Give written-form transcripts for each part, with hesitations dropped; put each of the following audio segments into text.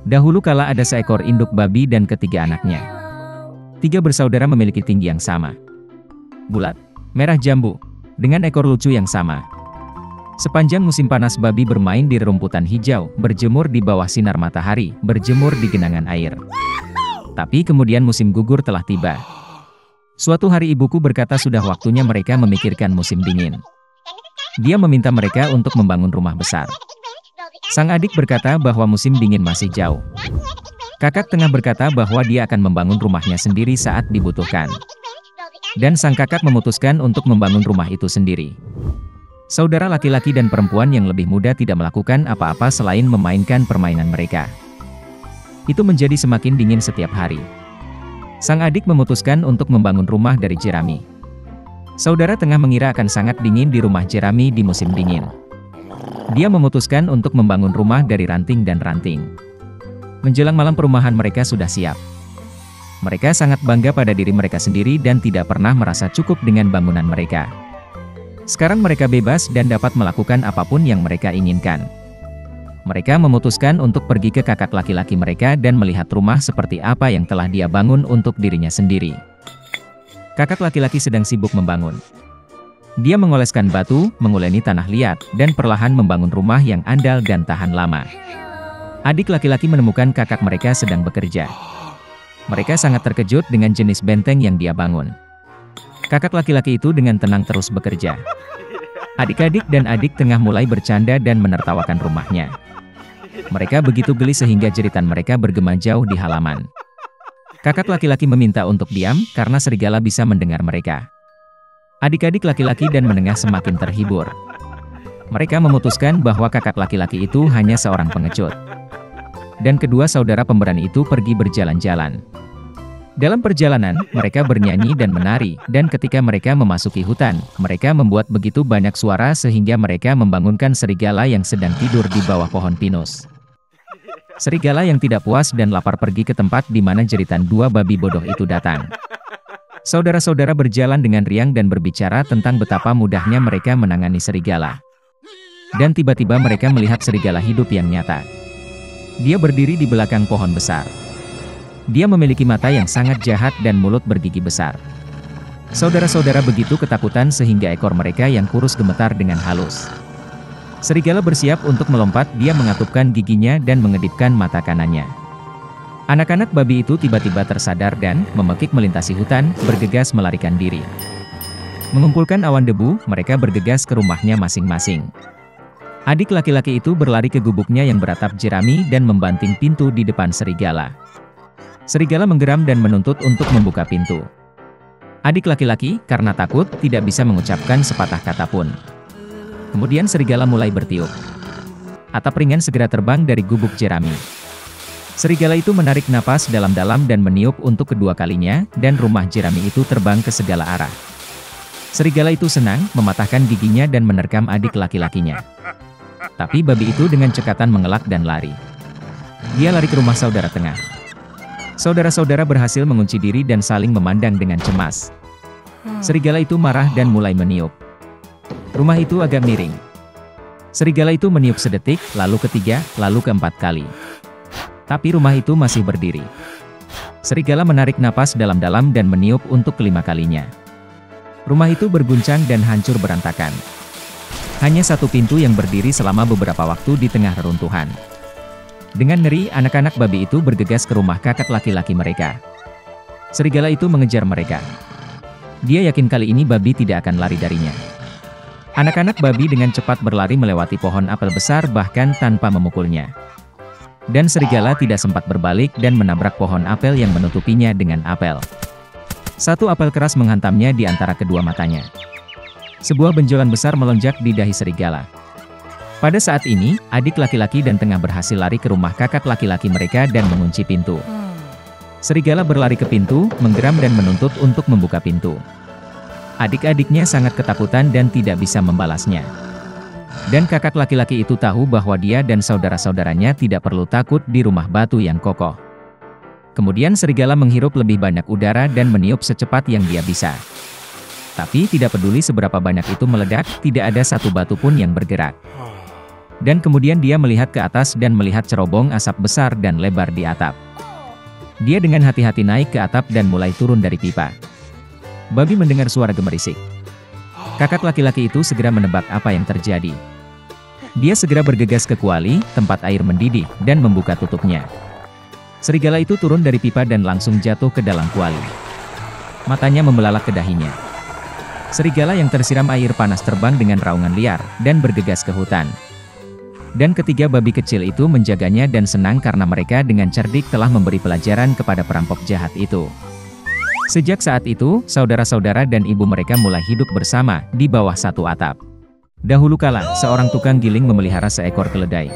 Dahulu kala ada seekor induk babi dan ketiga anaknya. Tiga bersaudara memiliki tinggi yang sama. Bulat, merah jambu, dengan ekor lucu yang sama. Sepanjang musim panas babi bermain di rerumputan hijau, berjemur di bawah sinar matahari, berjemur di genangan air. Tapi kemudian musim gugur telah tiba. Suatu hari ibuku berkata sudah waktunya mereka memikirkan musim dingin. Dia meminta mereka untuk membangun rumah besar. Sang adik berkata bahwa musim dingin masih jauh. Kakak tengah berkata bahwa dia akan membangun rumahnya sendiri saat dibutuhkan. Dan sang kakak memutuskan untuk membangun rumah itu sendiri. Saudara laki-laki dan perempuan yang lebih muda tidak melakukan apa-apa selain memainkan permainan mereka. Itu menjadi semakin dingin setiap hari. Sang adik memutuskan untuk membangun rumah dari jerami. Saudara tengah mengira akan sangat dingin di rumah jerami di musim dingin. Dia memutuskan untuk membangun rumah dari ranting dan ranting. Menjelang malam perumahan mereka sudah siap. Mereka sangat bangga pada diri mereka sendiri dan tidak pernah merasa cukup dengan bangunan mereka. Sekarang mereka bebas dan dapat melakukan apapun yang mereka inginkan. Mereka memutuskan untuk pergi ke kakak laki-laki mereka dan melihat rumah seperti apa yang telah dia bangun untuk dirinya sendiri. Kakak laki-laki sedang sibuk membangun. Dia mengoleskan batu, menguleni tanah liat, dan perlahan membangun rumah yang andal dan tahan lama. Adik laki-laki menemukan kakak mereka sedang bekerja. Mereka sangat terkejut dengan jenis benteng yang dia bangun. Kakak laki-laki itu dengan tenang terus bekerja. Adik-adik dan adik tengah mulai bercanda dan menertawakan rumahnya. Mereka begitu geli sehingga jeritan mereka bergema jauh di halaman. Kakak laki-laki meminta untuk diam karena serigala bisa mendengar mereka. Adik-adik laki-laki dan menengah semakin terhibur. Mereka memutuskan bahwa kakak laki-laki itu hanya seorang pengecut. Dan kedua saudara pemberani itu pergi berjalan-jalan. Dalam perjalanan, mereka bernyanyi dan menari, dan ketika mereka memasuki hutan, mereka membuat begitu banyak suara sehingga mereka membangunkan serigala yang sedang tidur di bawah pohon pinus. Serigala yang tidak puas dan lapar pergi ke tempat di mana jeritan dua babi bodoh itu datang. Saudara-saudara berjalan dengan riang dan berbicara tentang betapa mudahnya mereka menangani serigala. Dan tiba-tiba mereka melihat serigala hidup yang nyata. Dia berdiri di belakang pohon besar. Dia memiliki mata yang sangat jahat dan mulut bergigi besar. Saudara-saudara begitu ketakutan sehingga ekor mereka yang kurus gemetar dengan halus. Serigala bersiap untuk melompat, dia mengatupkan giginya dan mengedipkan mata kanannya. Anak-anak babi itu tiba-tiba tersadar dan, memekik melintasi hutan, bergegas melarikan diri. Mengumpulkan awan debu, mereka bergegas ke rumahnya masing-masing. Adik laki-laki itu berlari ke gubuknya yang beratap jerami dan membanting pintu di depan serigala. Serigala menggeram dan menuntut untuk membuka pintu. Adik laki-laki, karena takut, tidak bisa mengucapkan sepatah kata pun. Kemudian serigala mulai bertiup. Atap ringan segera terbang dari gubuk jerami. Serigala itu menarik napas dalam-dalam dan meniup untuk kedua kalinya, dan rumah jerami itu terbang ke segala arah. Serigala itu senang, mematahkan giginya dan menerkam adik laki-lakinya. Tapi babi itu dengan cekatan mengelak dan lari. Dia lari ke rumah saudara tengah. Saudara-saudara berhasil mengunci diri dan saling memandang dengan cemas. Serigala itu marah dan mulai meniup. Rumah itu agak miring. Serigala itu meniup sedetik, lalu ketiga, lalu keempat kali. Tapi rumah itu masih berdiri. Serigala menarik napas dalam-dalam dan meniup untuk kelima kalinya. Rumah itu berguncang dan hancur berantakan. Hanya satu pintu yang berdiri selama beberapa waktu di tengah reruntuhan. Dengan ngeri, anak-anak babi itu bergegas ke rumah kakak laki-laki mereka. Serigala itu mengejar mereka. Dia yakin kali ini babi tidak akan lari darinya. Anak-anak babi dengan cepat berlari melewati pohon apel besar bahkan tanpa memukulnya. Dan serigala tidak sempat berbalik dan menabrak pohon apel yang menutupinya dengan apel. Satu apel keras menghantamnya di antara kedua matanya. Sebuah benjolan besar melonjak di dahi serigala. Pada saat ini, adik laki-laki dan tengah berhasil lari ke rumah kakak laki-laki mereka dan mengunci pintu. Serigala berlari ke pintu, menggeram dan menuntut untuk membuka pintu. Adik-adiknya sangat ketakutan dan tidak bisa membalasnya. Dan kakak laki-laki itu tahu bahwa dia dan saudara-saudaranya tidak perlu takut di rumah batu yang kokoh. Kemudian serigala menghirup lebih banyak udara dan meniup secepat yang dia bisa. Tapi tidak peduli seberapa banyak itu meledak, tidak ada satu batu pun yang bergerak. Dan kemudian dia melihat ke atas dan melihat cerobong asap besar dan lebar di atap. Dia dengan hati-hati naik ke atap dan mulai turun dari pipa. Babi mendengar suara gemerisik. Kakak laki-laki itu segera menebak apa yang terjadi. Dia segera bergegas ke kuali, tempat air mendidih, dan membuka tutupnya. Serigala itu turun dari pipa dan langsung jatuh ke dalam kuali. Matanya membelalak ke dahinya. Serigala yang tersiram air panas terbang dengan raungan liar, dan bergegas ke hutan. Dan ketiga babi kecil itu menjaganya dan senang karena mereka dengan cerdik telah memberi pelajaran kepada perampok jahat itu. Sejak saat itu, saudara-saudara dan ibu mereka mulai hidup bersama, di bawah satu atap. Dahulu kala, seorang tukang giling memelihara seekor keledai.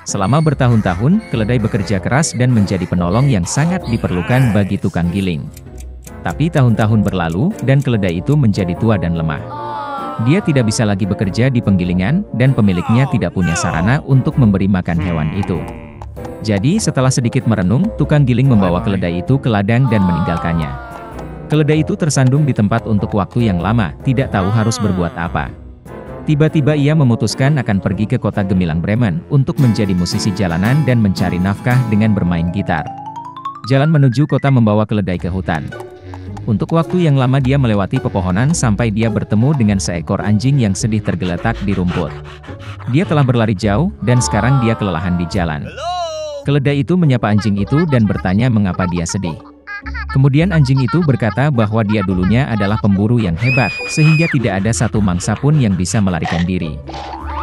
Selama bertahun-tahun, keledai bekerja keras dan menjadi penolong yang sangat diperlukan bagi tukang giling. Tapi tahun-tahun berlalu, dan keledai itu menjadi tua dan lemah. Dia tidak bisa lagi bekerja di penggilingan, dan pemiliknya tidak punya sarana untuk memberi makan hewan itu. Jadi setelah sedikit merenung, tukang giling membawa keledai itu ke ladang dan meninggalkannya. Keledai itu tersandung di tempat untuk waktu yang lama, tidak tahu harus berbuat apa. Tiba-tiba ia memutuskan akan pergi ke kota gemilang Bremen, untuk menjadi musisi jalanan dan mencari nafkah dengan bermain gitar. Jalan menuju kota membawa keledai ke hutan. Untuk waktu yang lama dia melewati pepohonan sampai dia bertemu dengan seekor anjing yang sedih tergeletak di rumput. Dia telah berlari jauh, dan sekarang dia kelelahan di jalan. Keledai itu menyapa anjing itu dan bertanya mengapa dia sedih. Kemudian anjing itu berkata bahwa dia dulunya adalah pemburu yang hebat, sehingga tidak ada satu mangsa pun yang bisa melarikan diri.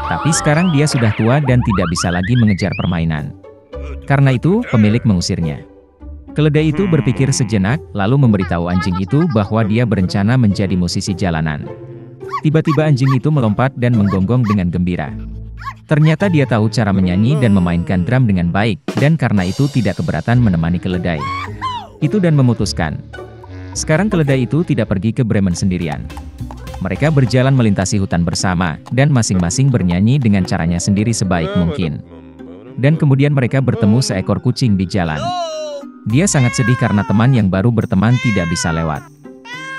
Tapi sekarang dia sudah tua dan tidak bisa lagi mengejar permainan. Karena itu, pemilik mengusirnya. Keledai itu berpikir sejenak, lalu memberitahu anjing itu bahwa dia berencana menjadi musisi jalanan. Tiba-tiba anjing itu melompat dan menggonggong dengan gembira. Ternyata dia tahu cara menyanyi dan memainkan drum dengan baik, dan karena itu tidak keberatan menemani keledai itu dan memutuskan. Sekarang keledai itu tidak pergi ke Bremen sendirian. Mereka berjalan melintasi hutan bersama, dan masing-masing bernyanyi dengan caranya sendiri sebaik mungkin. Dan kemudian mereka bertemu seekor kucing di jalan. Dia sangat sedih karena teman yang baru berteman tidak bisa lewat.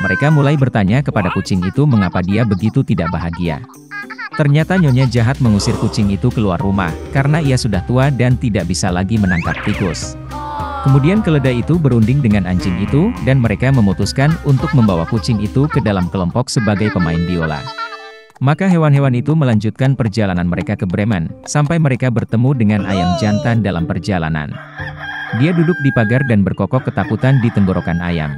Mereka mulai bertanya kepada kucing itu mengapa dia begitu tidak bahagia. Ternyata nyonya jahat mengusir kucing itu keluar rumah, karena ia sudah tua dan tidak bisa lagi menangkap tikus. Kemudian keledai itu berunding dengan anjing itu, dan mereka memutuskan untuk membawa kucing itu ke dalam kelompok sebagai pemain biola. Maka hewan-hewan itu melanjutkan perjalanan mereka ke Bremen, sampai mereka bertemu dengan ayam jantan dalam perjalanan. Dia duduk di pagar dan berkokok ketakutan di tenggorokan ayam.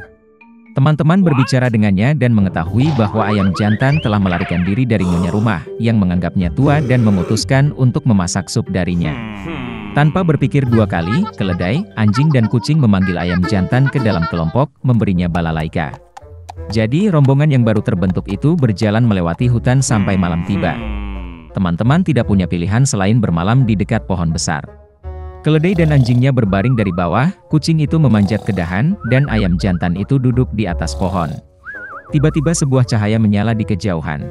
Teman-teman berbicara dengannya dan mengetahui bahwa ayam jantan telah melarikan diri dari nyonya rumah, yang menganggapnya tua dan memutuskan untuk memasak sup darinya. Tanpa berpikir dua kali, keledai, anjing dan kucing memanggil ayam jantan ke dalam kelompok, memberinya balalaika. Jadi rombongan yang baru terbentuk itu berjalan melewati hutan sampai malam tiba. Teman-teman tidak punya pilihan selain bermalam di dekat pohon besar. Keledai dan anjingnya berbaring dari bawah, kucing itu memanjat ke dahan, dan ayam jantan itu duduk di atas pohon. Tiba-tiba sebuah cahaya menyala di kejauhan.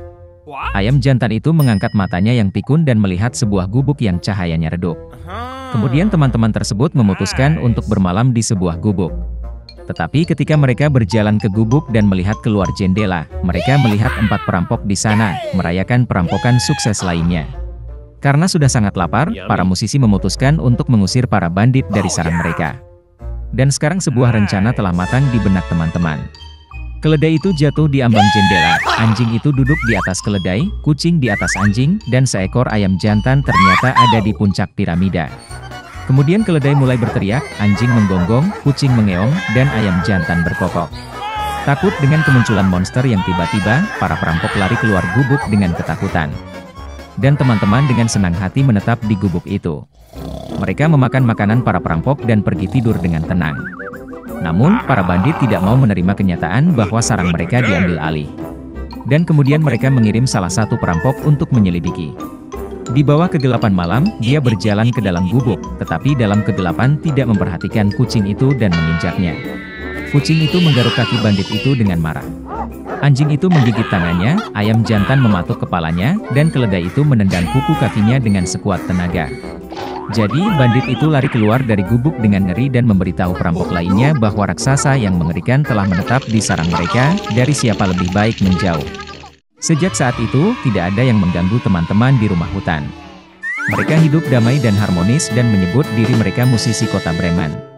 Ayam jantan itu mengangkat matanya yang pikun dan melihat sebuah gubuk yang cahayanya redup. Kemudian teman-teman tersebut memutuskan untuk bermalam di sebuah gubuk. Tetapi ketika mereka berjalan ke gubuk dan melihat keluar jendela, mereka melihat 4 perampok di sana, merayakan perampokan sukses lainnya. Karena sudah sangat lapar, para musisi memutuskan untuk mengusir para bandit dari sarang mereka. Dan sekarang sebuah rencana telah matang di benak teman-teman. Keledai itu jatuh di ambang jendela, anjing itu duduk di atas keledai, kucing di atas anjing, dan seekor ayam jantan ternyata ada di puncak piramida. Kemudian keledai mulai berteriak, anjing menggonggong, kucing mengeong, dan ayam jantan berkokok. Takut dengan kemunculan monster yang tiba-tiba, para perampok lari keluar gubuk dengan ketakutan. Dan teman-teman dengan senang hati menetap di gubuk itu. Mereka memakan makanan para perampok dan pergi tidur dengan tenang. Namun, para bandit tidak mau menerima kenyataan bahwa sarang mereka diambil alih. Dan kemudian mereka mengirim salah satu perampok untuk menyelidiki. Di bawah kegelapan malam, dia berjalan ke dalam gubuk, tetapi dalam kegelapan tidak memperhatikan kucing itu dan menginjaknya. Kucing itu menggaruk kaki bandit itu dengan marah. Anjing itu menggigit tangannya, ayam jantan mematuk kepalanya, dan keledai itu menendang kuku kakinya dengan sekuat tenaga. Jadi, bandit itu lari keluar dari gubuk dengan ngeri dan memberitahu perampok lainnya bahwa raksasa yang mengerikan telah menetap di sarang mereka, dari siapa lebih baik menjauh. Sejak saat itu, tidak ada yang mengganggu teman-teman di rumah hutan. Mereka hidup damai dan harmonis dan menyebut diri mereka musisi kota Bremen.